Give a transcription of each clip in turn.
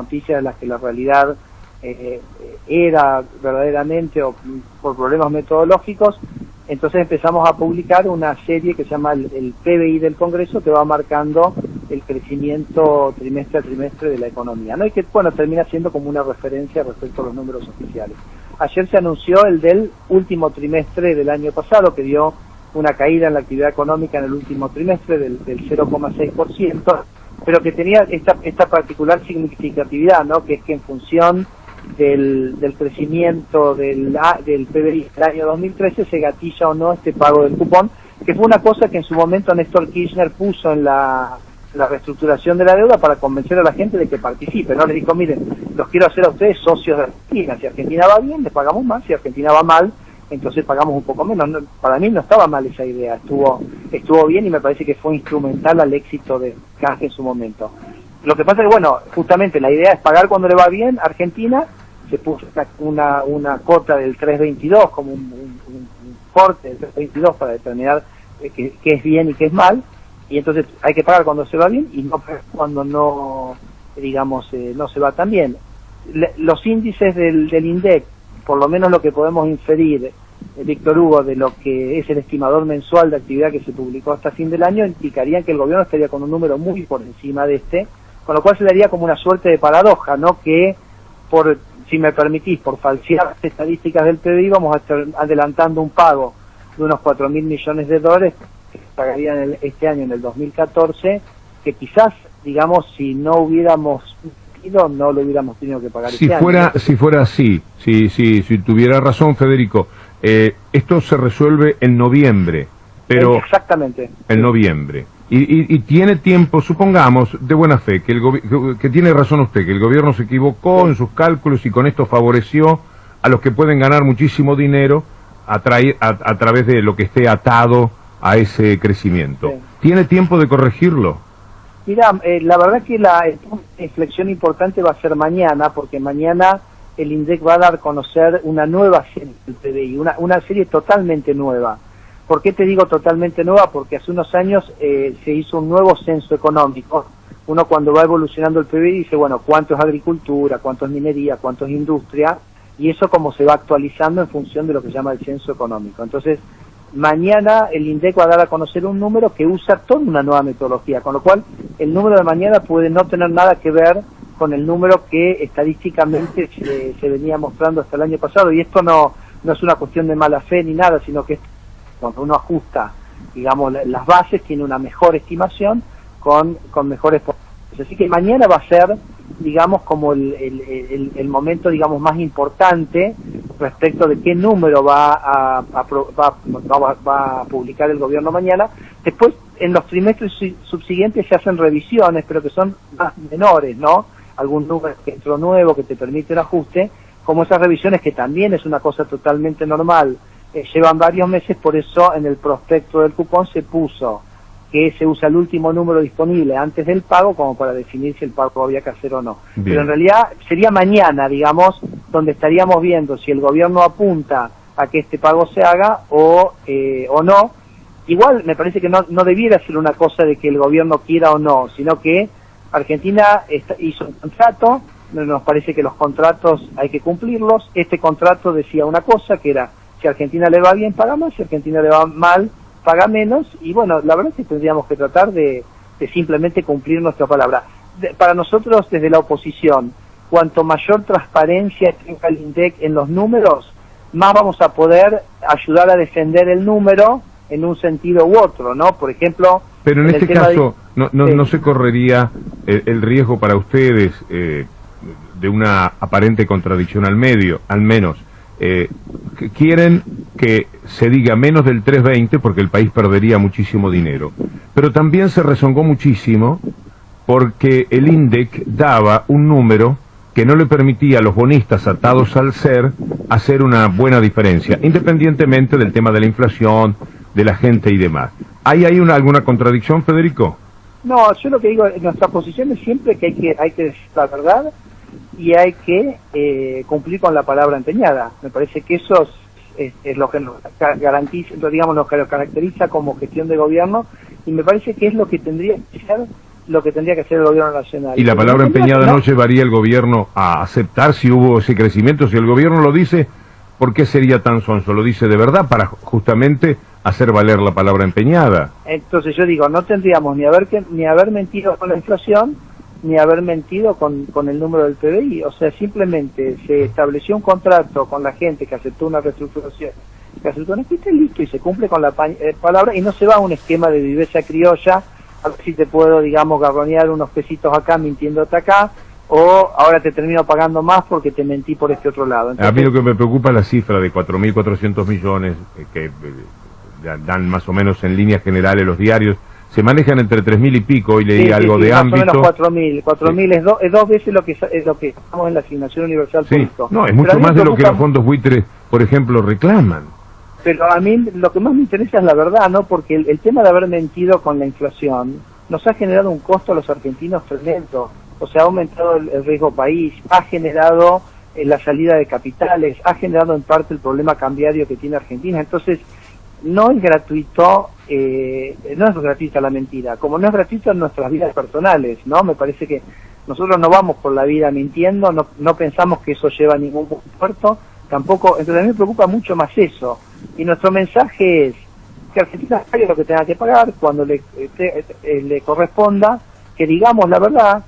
noticias de las que la realidad era verdaderamente o por problemas metodológicos. Entonces empezamos a publicar una serie que se llama el PBI del Congreso, que va marcando el crecimiento trimestre a trimestre de la economía, ¿no? Y que, bueno, termina siendo como una referencia respecto a los números oficiales. Ayer se anunció el del último trimestre del año pasado, que dio una caída en la actividad económica en el último trimestre del 0,6%, pero que tenía esta particular significatividad, ¿no? Que es que en función del crecimiento del PBI del año 2013 se gatilla o no este pago del cupón, que fue una cosa que en su momento Néstor Kirchner puso en la reestructuración de la deuda para convencer a la gente de que participe, ¿no? Le dijo, miren, los quiero hacer a ustedes socios de Argentina, si Argentina va bien, les pagamos más, si Argentina va mal, entonces pagamos un poco menos. No, para mí no estaba mal esa idea, estuvo bien y me parece que fue instrumental al éxito de CAG en su momento. Lo que pasa es que, bueno, justamente la idea es pagar cuando le va bien. Argentina se puso una cota del 3.22 como un corte del 3.22 para determinar qué es bien y qué es mal, y entonces hay que pagar cuando se va bien y no cuando no, digamos, no se va tan bien. Los índices del INDEC, por lo menos lo que podemos inferir, Víctor Hugo, de lo que es el estimador mensual de actividad que se publicó hasta fin del año, indicarían que el gobierno estaría con un número muy por encima de con lo cual se daría como una suerte de paradoja, ¿no? Que, si me permitís, por falsear las estadísticas del PBI, vamos a estar adelantando un pago de unos 4.000 millones de dólares que se pagarían este año, en el 2014, que quizás, digamos, si no hubiéramos ido, no lo hubiéramos tenido que pagar este año. Si fuera así, si tuviera razón Federico, esto se resuelve en noviembre, pero... Exactamente. En noviembre. Y tiene tiempo, supongamos, de buena fe, que tiene razón usted, que el gobierno se equivocó en sus cálculos y con esto favoreció a los que pueden ganar muchísimo dinero a través de lo que esté atado a ese crecimiento. Sí. ¿Tiene tiempo de corregirlo? Mira, la verdad que la inflexión importante va a ser mañana, porque mañana el INDEC va a dar a conocer una nueva serie del PBI, una serie totalmente nueva. ¿Por qué te digo totalmente nueva? Porque hace unos años se hizo un nuevo censo económico. Uno, cuando va evolucionando el PBI, dice, bueno, cuánto es agricultura, cuánto es minería, cuánto es industria, y eso como se va actualizando en función de lo que se llama el censo económico. Entonces, mañana el INDEC va a dar a conocer un número que usa toda una nueva metodología, con lo cual el número de mañana puede no tener nada que ver con el número que estadísticamente se venía mostrando hasta el año pasado, y esto no es una cuestión de mala fe ni nada, sino que cuando uno ajusta, digamos, las bases, tiene una mejor estimación con mejores porcentajes. Así que mañana va a ser, digamos, como el momento, digamos, más importante respecto de qué número va a publicar el gobierno mañana. Después, en los trimestres subsiguientes se hacen revisiones, pero que son más menores, ¿no? Algún número que entró nuevo que te permite el ajuste, como esas revisiones, que también es una cosa totalmente normal. Llevan varios meses, por eso en el prospecto del cupón se puso que se usa el último número disponible antes del pago, como para definir si el pago había que hacer o no. Bien. Pero en realidad sería mañana, digamos, donde estaríamos viendo si el gobierno apunta a que este pago se haga o no. Igual me parece que no debiera ser una cosa de que el gobierno quiera o no, sino que Argentina hizo un contrato, nos parece que los contratos hay que cumplirlos. Este contrato decía una cosa, que era: si a Argentina le va bien, paga más; si a Argentina le va mal, paga menos. Y bueno, la verdad es que tendríamos que tratar de simplemente cumplir nuestra palabra. Para nosotros, desde la oposición, cuanto mayor transparencia tenga el INDEC en los números, más vamos a poder ayudar a defender el número en un sentido u otro, ¿no? Por ejemplo... Pero en este caso, no se correría el riesgo para ustedes de una aparente contradicción al menos. Quieren que se diga menos del 3.20 porque el país perdería muchísimo dinero, pero también se rezongó muchísimo porque el INDEC daba un número que no le permitía a los bonistas atados al SER hacer una buena diferencia, independientemente del tema de la inflación, de la gente y demás. ¿Hay alguna contradicción, Federico? No, yo lo que digo, nuestra posición es siempre que hay que decir la verdad y hay que cumplir con la palabra empeñada. Me parece que eso es lo que nos garantiza, digamos, lo que lo caracteriza como gestión de gobierno, y me parece que es lo que tendría que ser lo que tendría que hacer el gobierno nacional. Y la palabra empeñada no llevaría el gobierno a aceptar si hubo ese crecimiento. Si el gobierno lo dice, ¿por qué sería tan sonso? Lo dice de verdad para justamente hacer valer la palabra empeñada. Entonces yo digo, no tendríamos ni haber mentido con la inflación, ni haber mentido con el número del PBI. O sea, simplemente se estableció un contrato con la gente que aceptó una reestructuración, que aceptó una quita y listo, y se cumple con la palabra, y no se va a un esquema de viveza criolla, a ver si te puedo, digamos, garronear unos pesitos acá mintiéndote acá, o ahora te termino pagando más porque te mentí por este otro lado. Entonces, a mí lo que me preocupa es la cifra de 4.400 millones que dan más o menos en líneas generales los diarios. Se manejan entre 3.000 y pico, hoy leí algo de más ámbito. Más o menos 4.000 es dos veces lo que estamos en la asignación universal por esto. No, es mucho más de lo que los fondos buitres, por ejemplo, reclaman. Pero a mí lo que más me interesa es la verdad, ¿no? Porque el tema de haber mentido con la inflación nos ha generado un costo a los argentinos tremendo. O sea, ha aumentado el riesgo país, ha generado la salida de capitales, ha generado en parte el problema cambiario que tiene Argentina. Entonces, no es gratuita la mentira, como no es gratuita en nuestras vidas personales, ¿no? Me parece que nosotros no vamos por la vida mintiendo, no pensamos que eso lleva a ningún puerto, tampoco. Entonces a mí me preocupa mucho más eso, y nuestro mensaje es que Argentina pague lo que tenga que pagar cuando le corresponda, que digamos la verdad,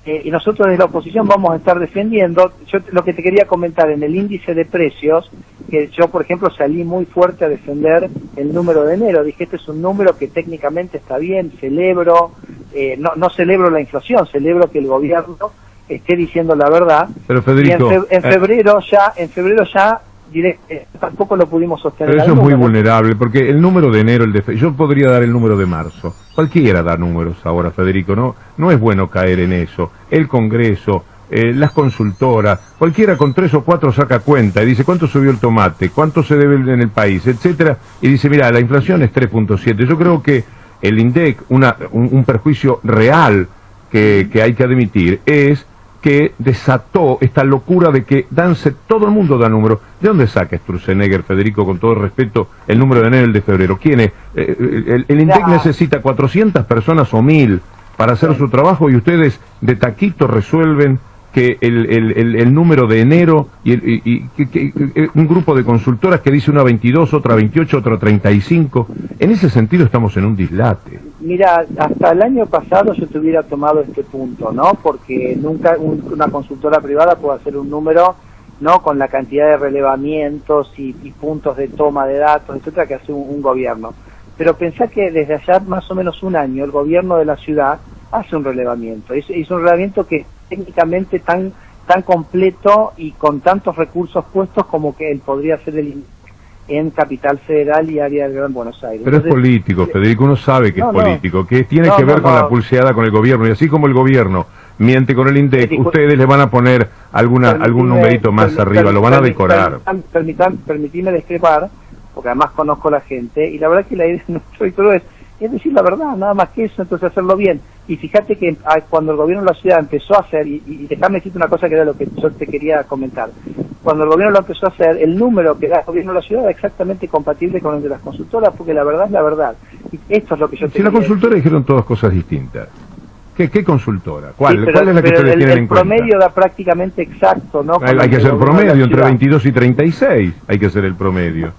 y nosotros desde la oposición vamos a estar defendiendo. Yo lo que te quería comentar en el índice de precios, que yo por ejemplo salí muy fuerte a defender el número de enero, dije este es un número que técnicamente está bien, celebro, no celebro la inflación, celebro que el gobierno esté diciendo la verdad. Pero Federico, y en febrero ya tampoco lo pudimos sostener. Pero eso es muy vulnerable, porque el número de enero, yo podría dar el número de marzo. Cualquiera da números ahora, Federico, no es bueno caer en eso. El Congreso, las consultoras, cualquiera con 3 o 4 saca cuenta y dice cuánto subió el tomate, cuánto se debe en el país, etcétera, y dice, mira, la inflación es 3.7. Yo creo que el INDEC, un perjuicio real que hay que admitir, es que desató esta locura de que todo el mundo da números. ¿De dónde saca Sturzenegger, Federico, con todo el respeto, el número de enero y el de febrero? ¿Quién es? El INDEC necesita 400 personas o 1.000 para hacer su trabajo, y ustedes de taquito resuelven que el número de enero y un grupo de consultoras que dice una 22, otra 28, otra 35. En ese sentido estamos en un dislate. Mira, hasta el año pasado yo te hubiera tomado este punto, ¿no? Porque nunca una consultora privada puede hacer un número, ¿no? Con la cantidad de relevamientos y puntos de toma de datos, etcétera, que hace un gobierno. Pero pensá que desde allá más o menos un año el gobierno de la ciudad hace un relevamiento. Es un relevamiento que técnicamente tan completo y con tantos recursos puestos como que él podría hacer en Capital Federal y área del Gran Buenos Aires. Pero entonces, es político, Federico, uno sabe que es político, que tiene que ver con la pulseada con el gobierno, y así como el gobierno miente con el INDEC, ustedes le van a poner algún numerito más arriba, lo van a decorar. Permitime discrepar, porque además conozco a la gente, y la verdad que la idea de nuestro editor es decir la verdad, nada más que eso, entonces hacerlo bien. Y fíjate que cuando el gobierno de la ciudad empezó a hacer, y déjame decirte una cosa que era lo que yo te quería comentar, cuando el gobierno lo empezó a hacer, el número que da el gobierno de la ciudad era exactamente compatible con el de las consultoras, porque la verdad es la verdad. Y esto es lo que yo te Si las consultoras dijeron todas cosas distintas. ¿Qué consultora? ¿Cuál es la que ustedes tienen en cuenta? El promedio da prácticamente exacto, ¿no? Hay que hacer promedio, entre 22 y 36 hay que hacer el promedio.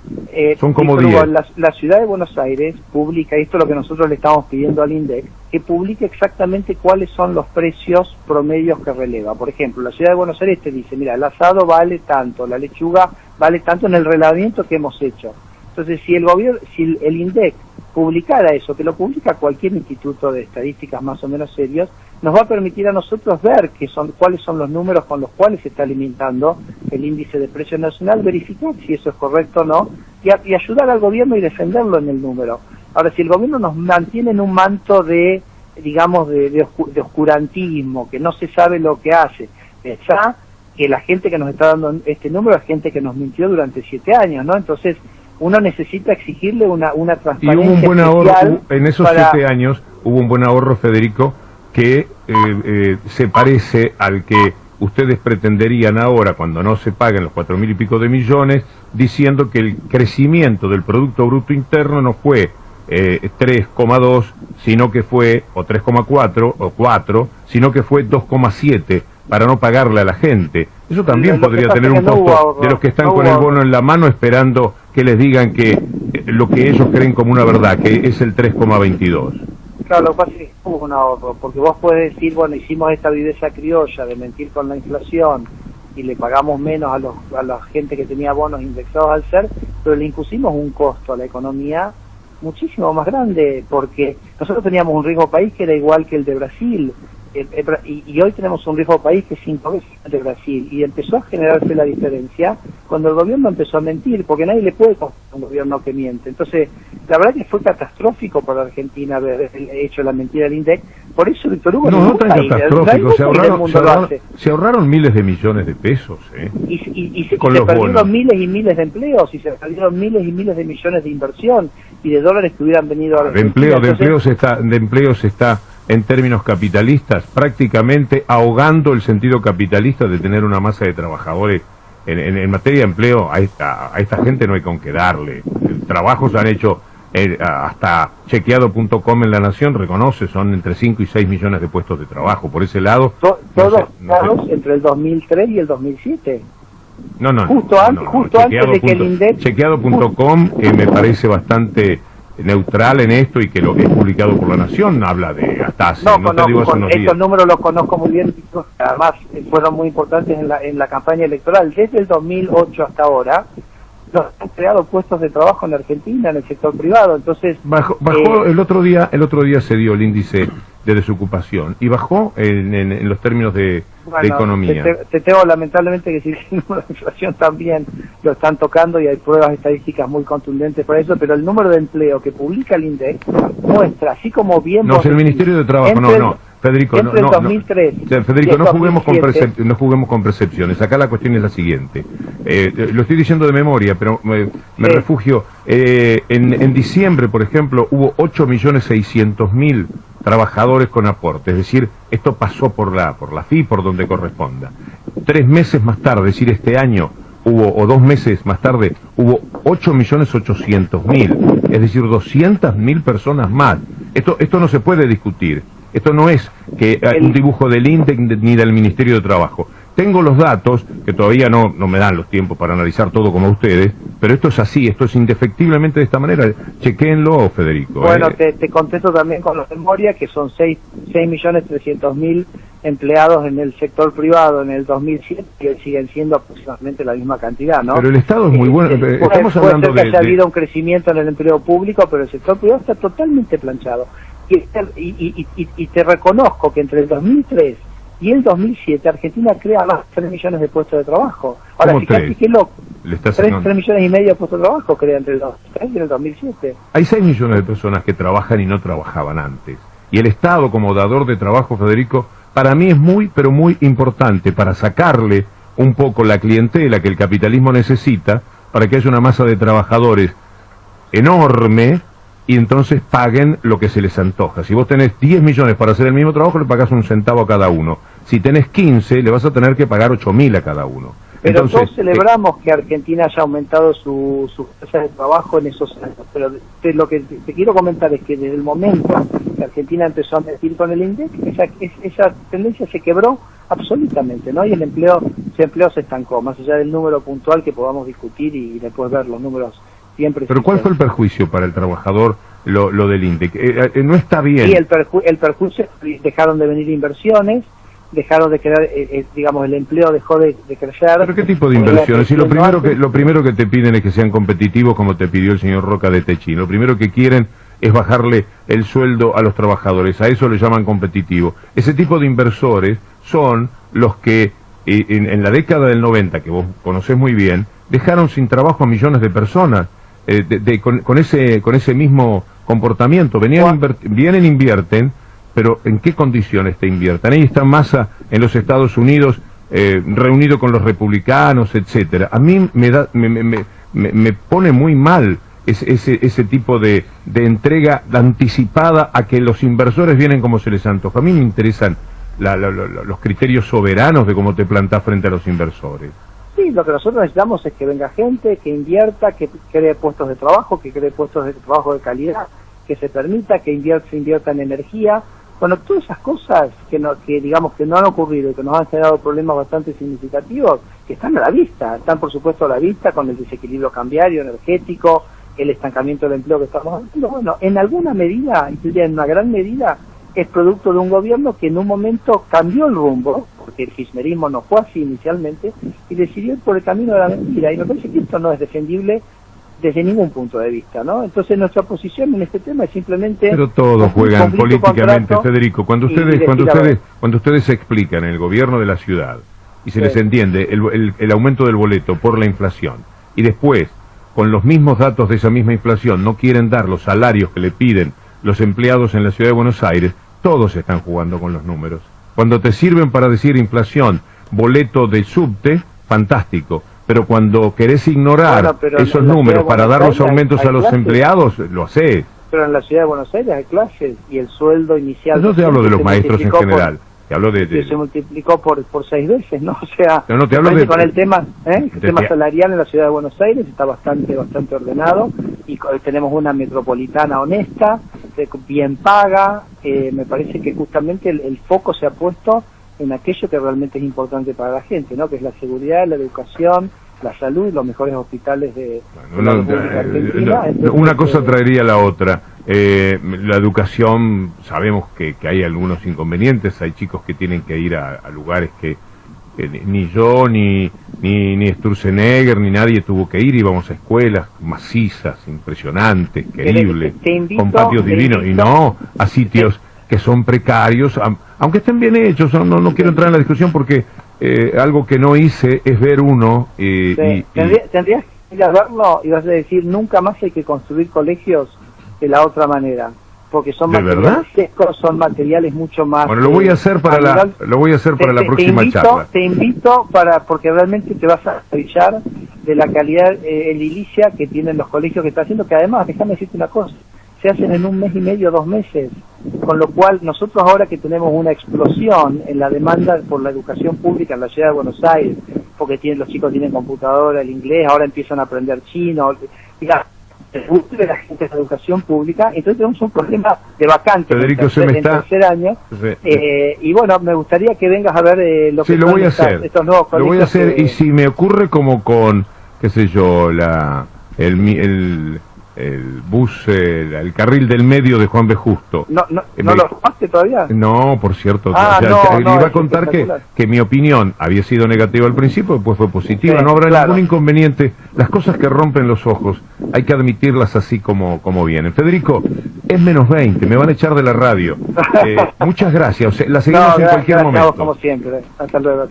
Son como 10. La ciudad de Buenos Aires publica, esto es lo que nosotros le estamos pidiendo al INDEC, que publique exactamente cuáles son los precios promedios que releva. Por ejemplo, la ciudad de Buenos Aires te dice, mira, el asado vale tanto, la lechuga vale tanto en el relevamiento que hemos hecho. Entonces, si el INDEC publicara eso, que lo publica cualquier instituto de estadísticas más o menos serios, nos va a permitir a nosotros ver cuáles son los números con los cuales se está alimentando el índice de precio nacional, verificar si eso es correcto o no, y ayudar al gobierno y defenderlo en el número. Ahora, si el gobierno nos mantiene en un manto de, digamos, de oscurantismo, que no se sabe lo que hace, pensá que la gente que nos está dando este número es gente que nos mintió durante 7 años, ¿no? Entonces, uno necesita exigirle una transparencia. Y hubo un buen ahorro, en esos 7 años hubo un buen ahorro, Federico, que se parece al que ustedes pretenderían ahora cuando no se paguen los 4.000 y pico de millones, diciendo que el crecimiento del Producto Bruto Interno no fue 3,2, sino que fue, o 3,4, o 4, sino que fue 2,7, para no pagarle a la gente. Eso también podría tener un costo de los que están con el bono en la mano esperando que les digan que lo que ellos creen como una verdad, que es el 3,22. Claro, lo que pasa es que hubo un ahorro, porque vos podés decir, bueno, hicimos esta viveza criolla de mentir con la inflación y le pagamos menos a la gente que tenía bonos indexados al ser, pero le impusimos un costo a la economía muchísimo más grande, porque nosotros teníamos un riesgo país que era igual que el de Brasil, y hoy tenemos un riesgo país que es 5 veces el de Brasil, y empezó a generarse la diferencia cuando el gobierno empezó a mentir, porque nadie le puede confiar a un gobierno que miente. Entonces, la verdad que fue catastrófico para Argentina haber hecho la mentira del INDEC. Por eso Víctor Hugo no tan catastrófico, se ahorraron miles de millones de pesos, y se perdieron miles y miles de empleos, y se perdieron miles y miles de millones de inversión y de dólares que hubieran venido a Argentina. De empleo se está en términos capitalistas prácticamente ahogando el sentido capitalista de tener una masa de trabajadores. En materia de empleo, a esta gente no hay con qué darle. Trabajos han hecho, hasta chequeado.com en La Nación reconoce, son entre 5 y 6 millones de puestos de trabajo. Por ese lado... Todos entre el 2003 y el 2007. Justo antes de que el INDEC... Chequeado.com, que me parece bastante neutral en esto y que lo que es publicado por La Nación habla de hasta hace, estos números los conozco muy bien, además fueron muy importantes en la campaña electoral. Desde el 2008 hasta ahora nos han creado puestos de trabajo en Argentina en el sector privado. Entonces bajó el otro día se dio el índice de desocupación y bajó en los términos de economía. Te tengo lamentablemente que decir que el número de inflación también lo están tocando y hay pruebas estadísticas muy contundentes para eso, pero el número de empleo que publica el INDEC muestra, así como bien... No, es el Ministerio de Trabajo, Federico, entre el 2003 Federico, no juguemos con percepciones. Acá la cuestión es la siguiente. Lo estoy diciendo de memoria, pero me refugio. En diciembre, por ejemplo, hubo 8.600.000 trabajadores con aporte. Es decir, esto pasó por la FI, por donde corresponda. 3 meses más tarde, es decir, este año, o 2 meses más tarde, hubo 8.800.000. Es decir, 200.000 personas más. Esto no se puede discutir. Esto no es que un dibujo del INDEC ni del Ministerio de Trabajo. Tengo los datos, que todavía no me dan los tiempos para analizar todo como ustedes, pero esto es así, esto es indefectiblemente de esta manera. Chequéenlo, Federico. Bueno, te contesto también con la memoria, que son 6.300.000 empleados en el sector privado en el 2007, que siguen siendo aproximadamente la misma cantidad, ¿no? Pero el Estado es muy bueno. Estamos hablando de que haya habido un crecimiento en el empleo público, pero el sector privado está totalmente planchado. Y te reconozco que entre el 2003 y el 2007 Argentina crea más de 3 millones de puestos de trabajo. Ahora, fíjate que loco, 3 millones y medio de puestos de trabajo crea entre el 2003 y el 2007. Hay 6 millones de personas que trabajan y no trabajaban antes. Y el Estado, como dador de trabajo, Federico, para mí es muy, pero muy importante para sacarle un poco la clientela que el capitalismo necesita para que haya una masa de trabajadores enorme y entonces paguen lo que se les antoja. Si vos tenés 10 millones para hacer el mismo trabajo, le pagás 1 centavo a cada uno. Si tenés 15, le vas a tener que pagar 8.000 a cada uno. Pero entonces, todos celebramos que Argentina haya aumentado su fuerza de trabajo en esos años. Pero lo que te quiero comentar es que desde el momento que Argentina empezó a mentir con el INDEC, esa tendencia se quebró absolutamente, ¿no? Y el empleo se estancó, más allá del número puntual que podamos discutir y después ver los números. Pero ¿cuál fue el perjuicio para el trabajador lo del INDEC? No está bien. Sí, el perjuicio, dejaron de venir inversiones, dejaron de crear, digamos, el empleo dejó de crecer. ¿Pero qué tipo de inversiones? Si lo primero que te piden es que sean competitivos, como te pidió el señor Roca de Techín. Lo primero que quieren es bajarle el sueldo a los trabajadores. A eso le llaman competitivo. Ese tipo de inversores son los que en la década del 90, que vos conocés muy bien, dejaron sin trabajo a millones de personas. Con ese mismo comportamiento. Vienen, invierten, pero ¿en qué condiciones te invierten? Ahí está Massa en los Estados Unidos, reunido con los republicanos, etcétera. A mí me pone muy mal ese tipo de entrega anticipada a que los inversores vienen como se les antoja. A mí me interesan los criterios soberanos de cómo te plantás frente a los inversores. Sí, lo que nosotros necesitamos es que venga gente, que invierta, que cree puestos de trabajo, que cree puestos de trabajo de calidad, que se permita que se invierta en energía. Bueno, todas esas cosas que digamos que no han ocurrido y que nos han generado problemas bastante significativos, que están a la vista, están por supuesto a la vista con el desequilibrio cambiario, energético, el estancamiento del empleo que estamos haciendo. Bueno, en alguna medida, y diría en una gran medida, es producto de un gobierno que en un momento cambió el rumbo, porque el kirchnerismo no fue así inicialmente, y decidió ir por el camino de la mentira, y me parece que esto no es defendible desde ningún punto de vista, ¿no? Entonces nuestra posición en este tema es simplemente... Pero todos juegan políticamente, Federico. Cuando ustedes se explican en el gobierno de la ciudad y se les entiende el aumento del boleto por la inflación, y después, con los mismos datos de esa misma inflación, no quieren dar los salarios que le piden los empleados en la ciudad de Buenos Aires, todos están jugando con los números. Cuando te sirven para decir inflación, boleto de subte, fantástico. Pero cuando querés ignorar esos números para dar los aumentos a los empleados, lo hacés. Pero en la ciudad de Buenos Aires hay clases y el sueldo inicial... No te hablo de los maestros en general. Te hablo de... Se multiplicó por 6 veces, ¿no? O sea, no te hablo con el tema salarial en la ciudad de Buenos Aires está bastante ordenado y tenemos una metropolitana honesta, bien paga. Me parece que justamente el foco se ha puesto en aquello que realmente es importante para la gente, ¿no? Que es la seguridad, la educación, la salud y los mejores hospitales de la República Argentina. Una cosa traería la otra. La educación, sabemos que hay algunos inconvenientes, hay chicos que tienen que ir a lugares que ni yo, ni Sturzenegger, ni nadie tuvo que ir, íbamos a escuelas macizas, impresionantes, queribles, con patios divinos, y no a sitios que son precarios, aunque estén bien hechos. No quiero entrar en la discusión porque algo que no hice es ver uno tendrías que ir a verlo y vas a decir nunca más hay que construir colegios de la otra manera, porque son materiales secos, son materiales mucho más... Bueno, lo voy a hacer para la próxima charla. Te invito porque realmente te vas a brillar de la calidad edilicia que tienen los colegios que está haciendo, que además, déjame decirte una cosa, se hacen en 1 mes y medio, 2 meses, con lo cual nosotros ahora que tenemos una explosión en la demanda por la educación pública en la ciudad de Buenos Aires, porque los chicos tienen computadora, el inglés, ahora empiezan a aprender chino, el gusto de la gente de la educación pública, entonces tenemos un problema de vacante en el tercer año, y bueno, me gustaría que vengas a ver lo que lo voy a hacer. Estos nuevos colegios. Lo voy a hacer, y si me ocurre como con, qué sé yo, el bus, el carril del medio de Juan B. Justo. ¿No lo tomaste todavía? No, por cierto. Le iba a contar que mi opinión había sido negativa al principio, después fue positiva. No habrá ningún inconveniente. Las cosas que rompen los ojos hay que admitirlas así como vienen. Federico, es -20, me van a echar de la radio. Muchas gracias. La seguimos en cualquier momento. Como siempre. Hasta luego.